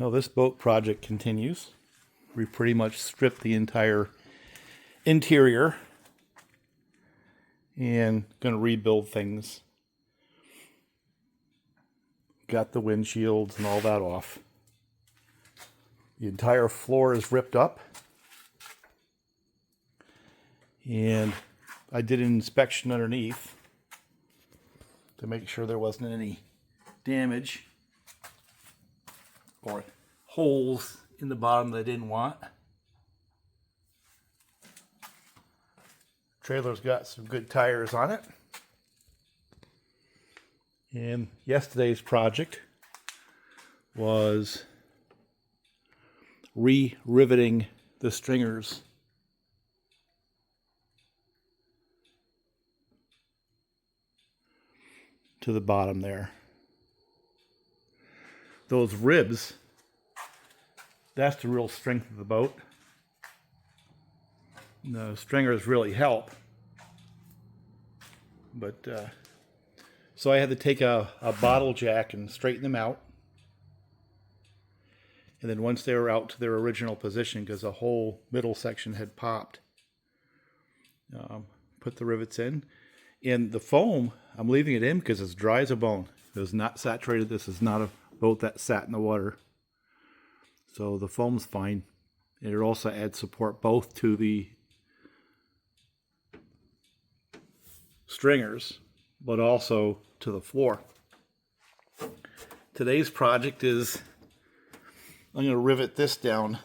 Well, this boat project continues. We pretty much stripped the entire interior and going to rebuild things. Got the windshields and all that off. The entire floor is ripped up. And I did an inspection underneath to make sure there wasn't any damage or holes in the bottom that I didn't want. Trailer's got some good tires on it. And yesterday's project was re-riveting the stringers to the bottom there. Those ribs, that's the real strength of the boat. The stringers really help. But so I had to take a bottle jack and straighten them out. And then once they were out to their original position, because the whole middle section had popped, put the rivets in. And the foam, I'm leaving it in because it's dry as a bone. It was not saturated. This is not a boat that sat in the water. So the foam's fine. And it also adds support both to the stringers, but also to the floor. Today's project is I'm going to rivet this down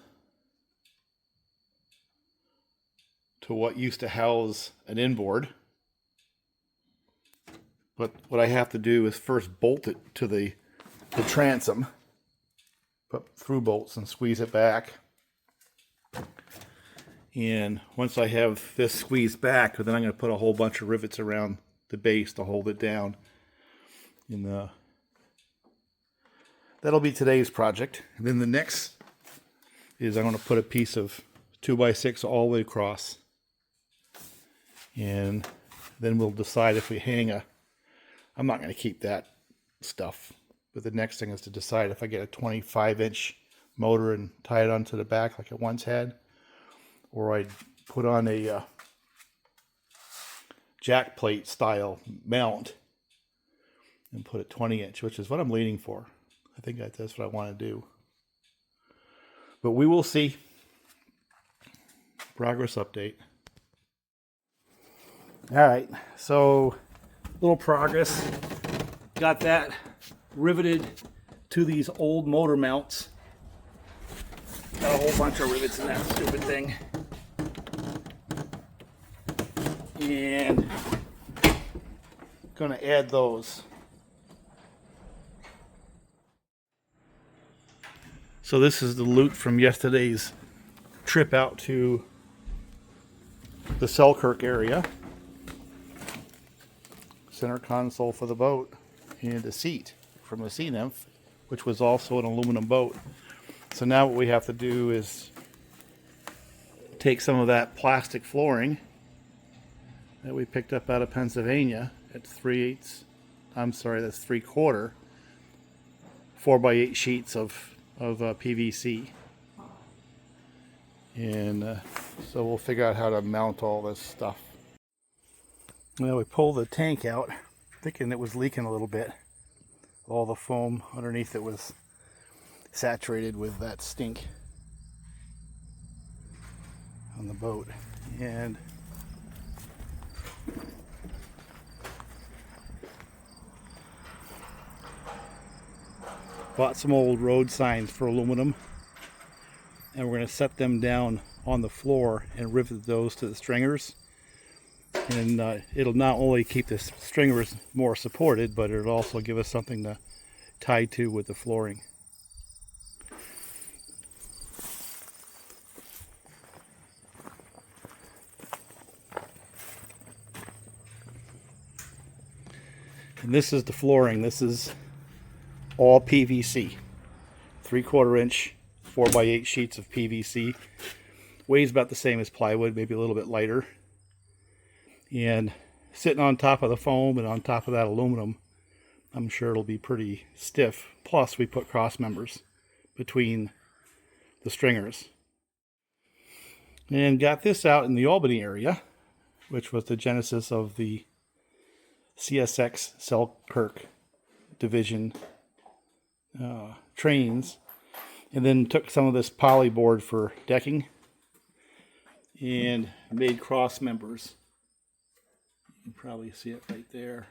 to what used to house an inboard. But what I have to do is first bolt it to the transom, put through bolts and squeeze it back. And once I have this squeezed back, then I'm going to put a whole bunch of rivets around the base to hold it down. And that'll be today's project. And then the next is I'm going to put a piece of 2x6 all the way across. And then we'll decide if we hang I'm not going to keep that stuff. But the next thing is to decide if I get a 25-inch motor and tie it onto the back like it once had, or I'd put on a jack plate style mount and put a 20-inch, which is what I'm leaning for. I think that's what I want to do. But we will see. Progress update. All right, so little progress. Got that riveted to these old motor mounts. Got a whole bunch of rivets in that stupid thing. And gonna add those. So this is the loot from yesterday's trip out to the Selkirk area. Center console for the boat and a seat from the Sea Nymph, which was also an aluminum boat. So now what we have to do is take some of that plastic flooring that we picked up out of Pennsylvania at 3/8, that's 3/4, 4x8 sheets of PVC. And so we'll figure out how to mount all this stuff. Well, we pulled the tank out, thinking it was leaking a little bit. All the foam underneath it was saturated with that stink on the boat. And bought some old road signs for aluminum, and we're going to set them down on the floor and rivet those to the stringers. And it'll not only keep the stringers more supported, but it'll also give us something to tie to with the flooring. And this is the flooring. This is all PVC. 3/4 inch 4x8 sheets of PVC. Weighs about the same as plywood, maybe a little bit lighter. And sitting on top of the foam and on top of that aluminum, I'm sure it'll be pretty stiff. Plus we put cross members between the stringers. And got this out in the Albany area, which was the genesis of the CSX Selkirk division trains. And then took some of this poly board for decking and made cross members. You can probably see it right there.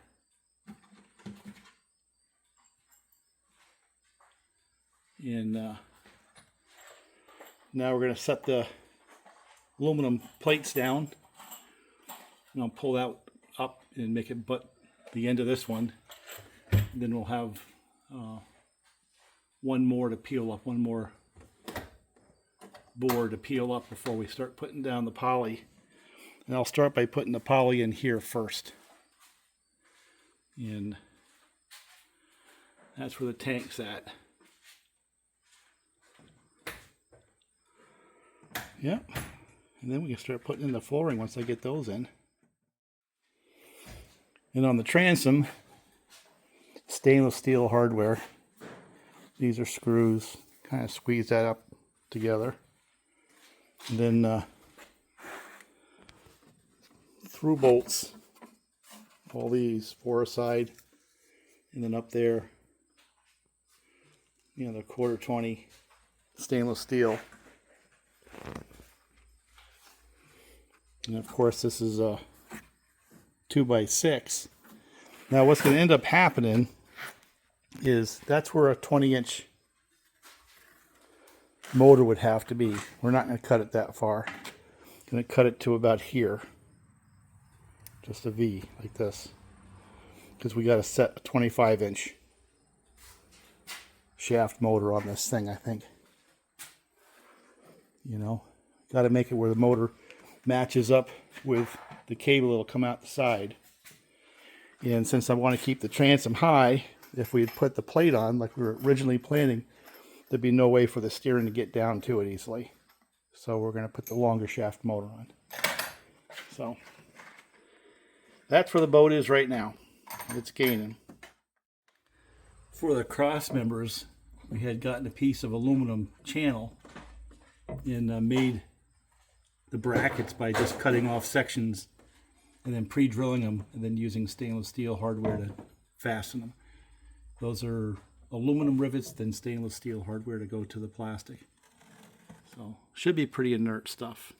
And now we're going to set the aluminum plates down. And I'll pull that up and make it butt the end of this one. And then we'll have one more to peel up, one more board to peel up before we start putting down the poly. And I'll start by putting the poly in here first. And that's where the tank's at. Yep. And then we can start putting in the flooring once I get those in. And on the transom, stainless steel hardware. These are screws. Kind of squeeze that up together. And then through bolts. All these, 4 aside. And then up there, you know, the 1/4-20 stainless steel. And of course this is a 2x6. Now what's going to end up happening is that's where a 20-inch motor would have to be. We're not going to cut it that far. Going to cut it to about here. Just a V like this. Because we got to set a 25-inch shaft motor on this thing, I think. You know, got to make it where the motor matches up with the cable that'll come out the side. And since I want to keep the transom high, if we had put the plate on like we were originally planning, there'd be no way for the steering to get down to it easily. So we're going to put the longer shaft motor on. So that's where the boat is right now. It's gaining. For the cross members, we had gotten a piece of aluminum channel and made the brackets by just cutting off sections and then pre-drilling them and then using stainless steel hardware to fasten them. Those are aluminum rivets, then stainless steel hardware to go to the plastic. So should be pretty inert stuff.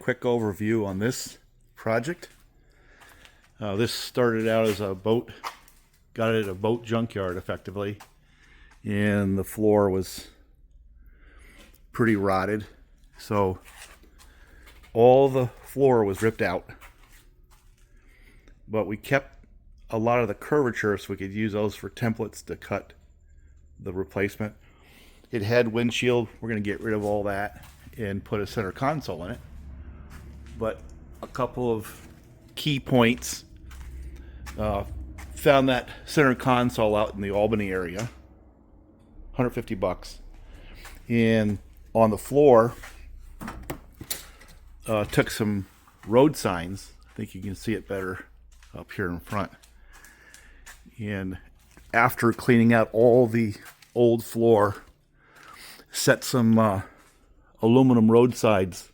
quick overview on this project. This started out as a boat, got it at a boat junkyard effectively, and the floor was pretty rotted, so all the floor was ripped out, but we kept a lot of the curvature so we could use those for templates to cut the replacement. It had windshield. We're going to get rid of all that and put a center console in it, but a couple of key points. Found that center console out in the Albany area, $150, and on the floor took some road signs. I think you can see it better up here in front. And after cleaning out all the old floor, set some aluminum roadsides.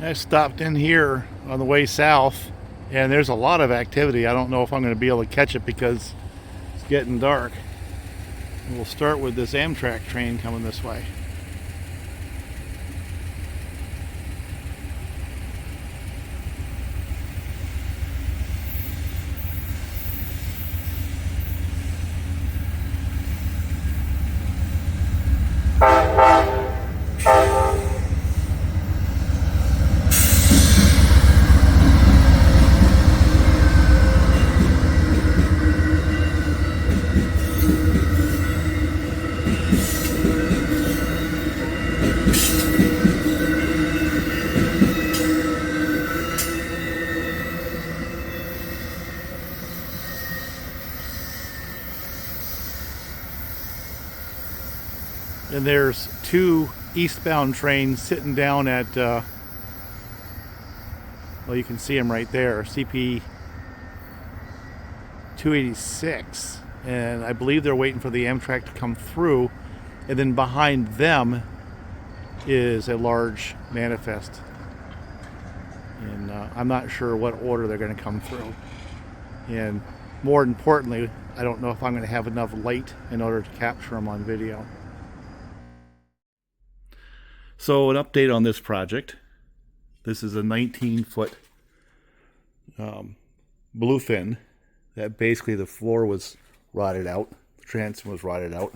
I stopped in here on the way south, and there's a lot of activity. I don't know if I'm going to be able to catch it because it's getting dark. We'll start with this Amtrak train coming this way. And there's two eastbound trains sitting down at, well, you can see them right there, CP 286. And I believe they're waiting for the Amtrak to come through. And then behind them is a large manifest. And I'm not sure what order they're going to come through. And more importantly, I don't know if I'm going to have enough light in order to capture them on video. So an update on this project. This is a 19-foot bluefin that basically the floor was rotted out. The transom was rotted out.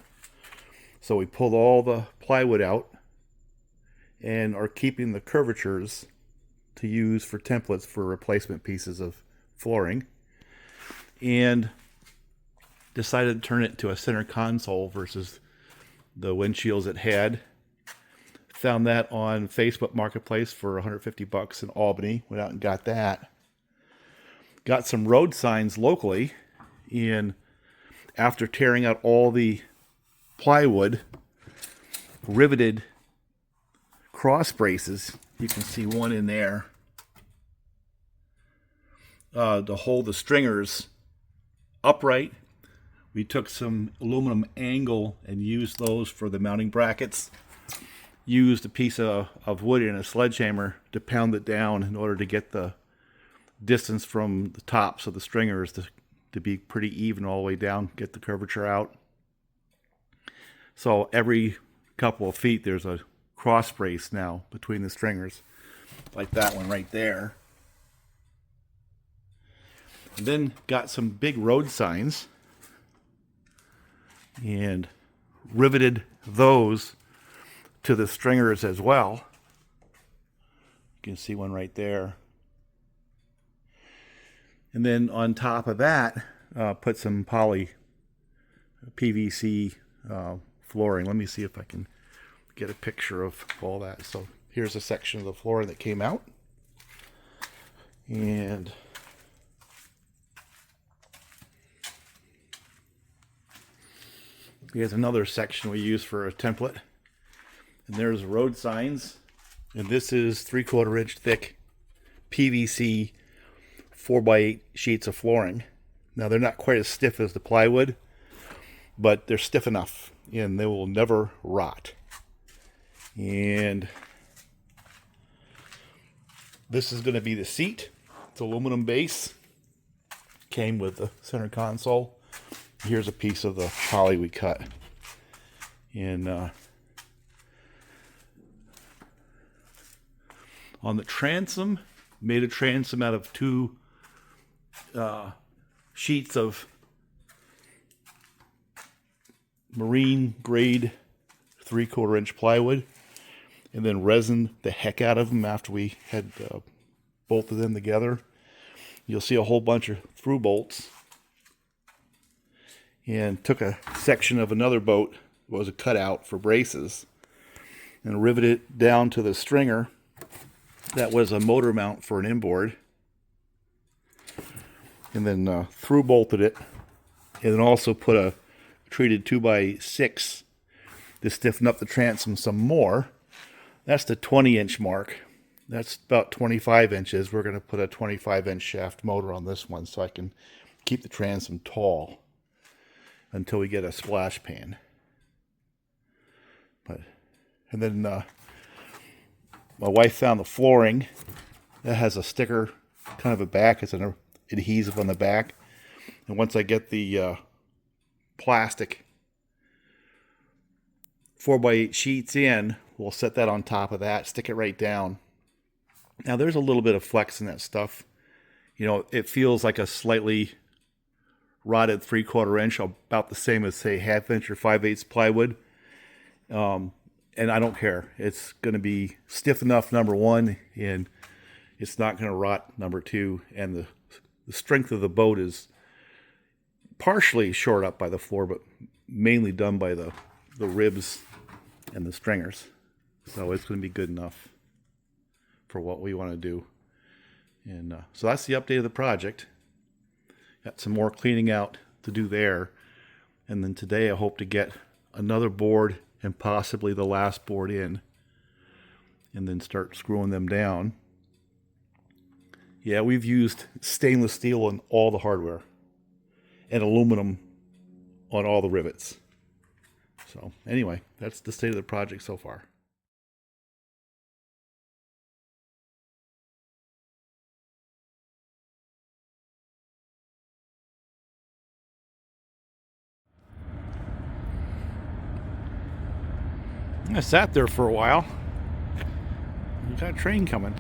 So we pulled all the plywood out and are keeping the curvatures to use for templates for replacement pieces of flooring. And decided to turn it into a center console versus the windshields it had. Found that on Facebook Marketplace for $150 in Albany. Went out and got that. Got some road signs locally, and after tearing out all the plywood, riveted cross braces. You can see one in there to hold the stringers upright. We took some aluminum angle and used those for the mounting brackets. Used a piece of wood and a sledgehammer to pound it down in order to get the distance from the tops of the stringers to be pretty even all the way down, get the curvature out. So every couple of feet there's a cross brace now between the stringers, like that one right there. And then got some big road signs and riveted those to the stringers as well. You can see one right there. And then on top of that, put some poly PVC flooring. Let me see if I can get a picture of all that. So here's a section of the floor that came out. And here's another section we use for a template. And there's road signs. And this is 3/4 inch thick PVC 4x8 sheets of flooring. Now they're not quite as stiff as the plywood, but they're stiff enough and they will never rot. And this is going to be the seat. It's aluminum base. Came with the center console. Here's a piece of the poly we cut. And On the transom, made a transom out of 2 sheets of marine grade 3/4 inch plywood, and then resined the heck out of them after we had both of them together. You'll see a whole bunch of through bolts, and took a section of another boat, was a cutout for braces, and riveted it down to the stringer that was a motor mount for an inboard, and then through bolted it, and then also put a treated 2x6 to stiffen up the transom some more. That's the 20-inch mark. That's about 25 inches. We're going to put a 25-inch shaft motor on this one so I can keep the transom tall until we get a splash pan. And then my wife found the flooring that has a sticker, kind of a back. It's an adhesive on the back. And once I get the plastic 4x8 sheets in, we'll set that on top of that, stick it right down. Now there's a little bit of flex in that stuff. You know, it feels like a slightly rotted 3/4 inch, about the same as say 1/2 inch or 5/8 plywood. And I don't care. It's going to be stiff enough, number one, and it's not going to rot, number two. And the strength of the boat is partially shored up by the floor, but mainly done by the ribs and the stringers. So it's going to be good enough for what we want to do. And so that's the update of the project. Got some more cleaning out to do there. And then today I hope to get another board and possibly the last board in, and then start screwing them down. Yeah, we've used stainless steel on all the hardware and aluminum on all the rivets. So anyway, that's the state of the project so far. I sat there for a while. You got a train coming.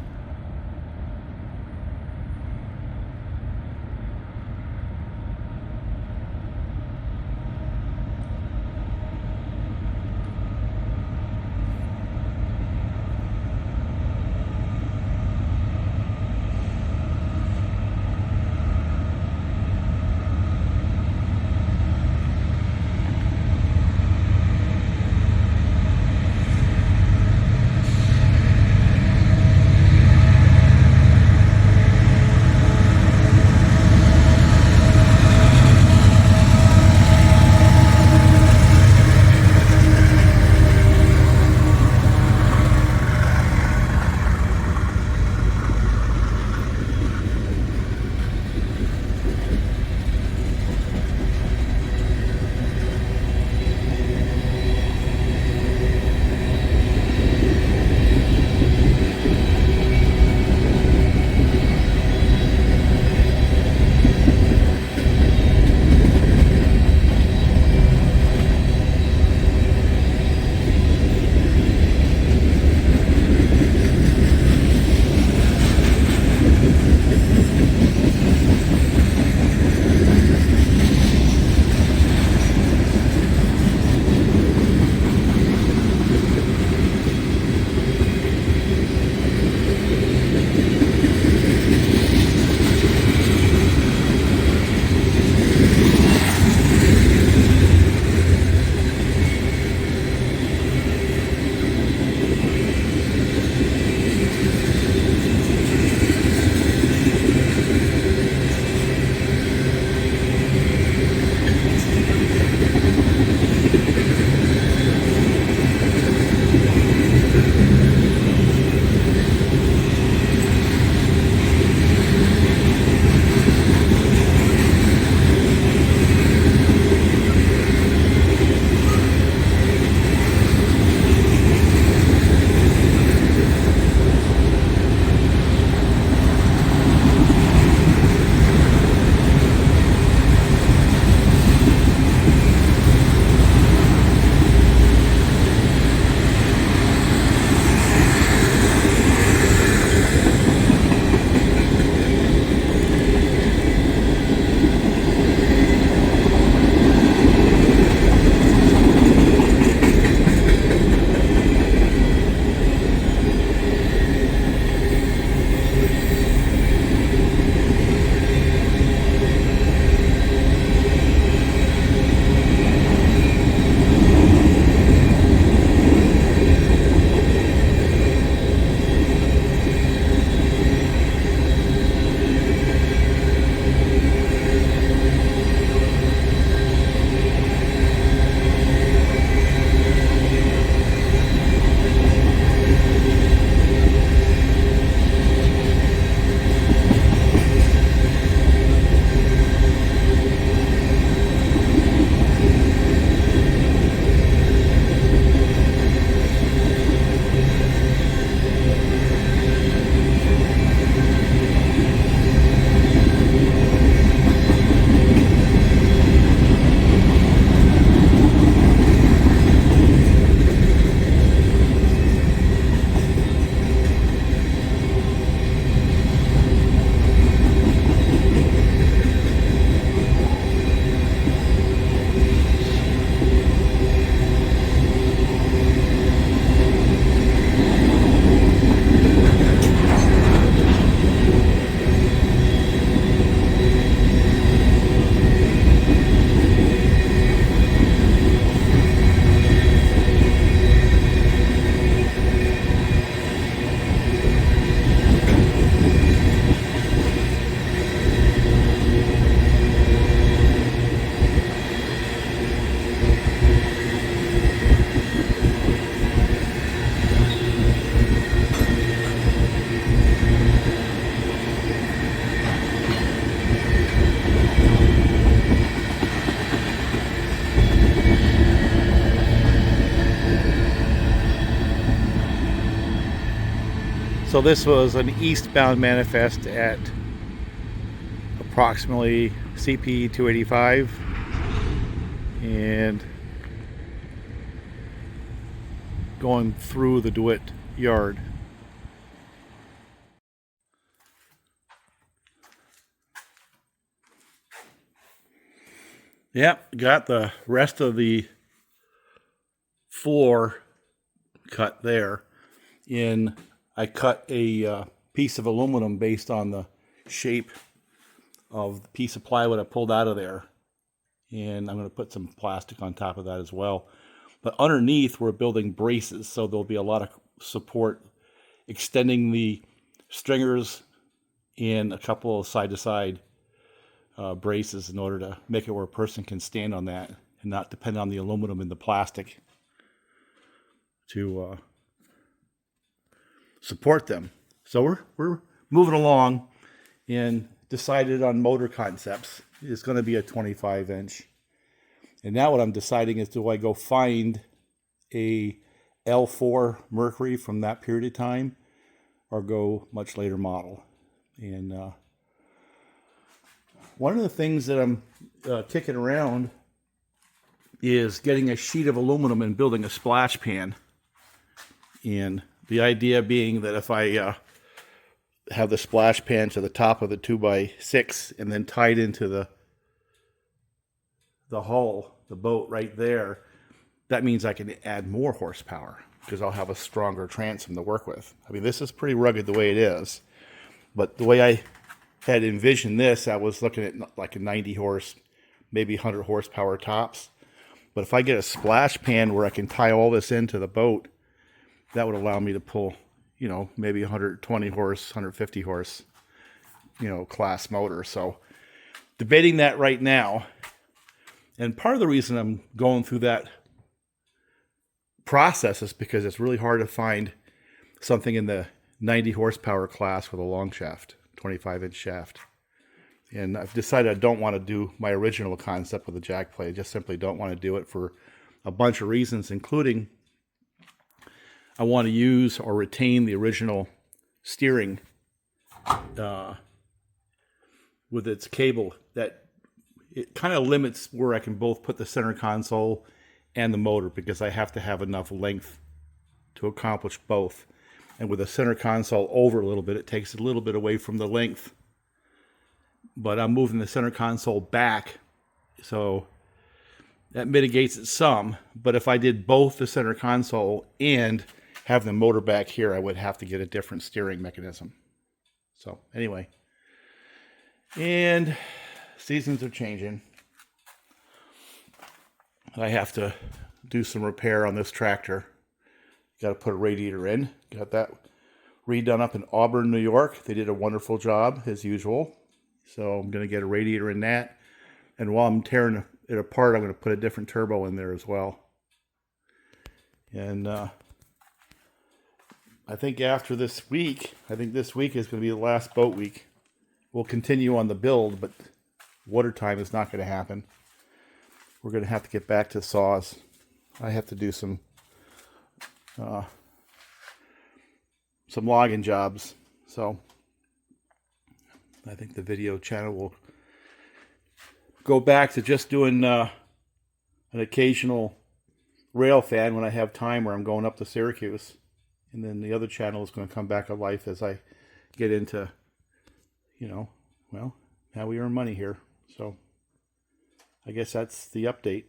So this was an eastbound manifest at approximately CP 285, and going through the DeWitt yard. Yep, got the rest of the floor cut there. I cut a piece of aluminum based on the shape of the piece of plywood I pulled out of there, and I'm going to put some plastic on top of that as well. But underneath we're building braces, so there'll be a lot of support, extending the stringers and a couple of side-to-side braces in order to make it where a person can stand on that and not depend on the aluminum and the plastic to support them. So we're moving along, and decided on motor concepts. It's going to be a 25-inch. And now what I'm deciding is, do I go find a L4 Mercury from that period of time, or go much later model? And one of the things that I'm kicking around is getting a sheet of aluminum and building a splash pan. And the idea being that if I have the splash pan to the top of the 2x6 and then tied into the hull, the boat right there, that means I can add more horsepower because I'll have a stronger transom to work with. I mean, this is pretty rugged the way it is, but the way I had envisioned this, I was looking at like a 90 horse, maybe 100 horsepower tops. But if I get a splash pan where I can tie all this into the boat, that would allow me to pull, you know, maybe 120 horse, 150 horse, you know, class motor. So debating that right now. And part of the reason I'm going through that process is because it's really hard to find something in the 90 horsepower class with a long shaft, 25-inch shaft. And I've decided I don't want to do my original concept with a jack plate. I just simply don't want to do it for a bunch of reasons, including I want to use or retain the original steering with its cable. That it kind of limits where I can both put the center console and the motor, because I have to have enough length to accomplish both. And with the center console over a little bit, it takes a little bit away from the length. But I'm moving the center console back, so that mitigates it some. But if I did both the center console and have the motor back here, I would have to get a different steering mechanism. So anyway, and seasons are changing. I have to do some repair on this tractor. Got to put a radiator in. Got that redone up in Auburn, New York. They did a wonderful job as usual. So I'm going to get a radiator in that. And while I'm tearing it apart, I'm going to put a different turbo in there as well. And I think after this week, this week is going to be the last boat week. We'll continue on the build, but water time is not going to happen. We're going to have to get back to saws. I have to do some logging jobs. So I think the video channel will go back to just doing an occasional rail fan when I have time, where I'm going up to Syracuse. And then the other channel is going to come back to life as I get into, you know, well, how we earn money here. So I guess that's the update.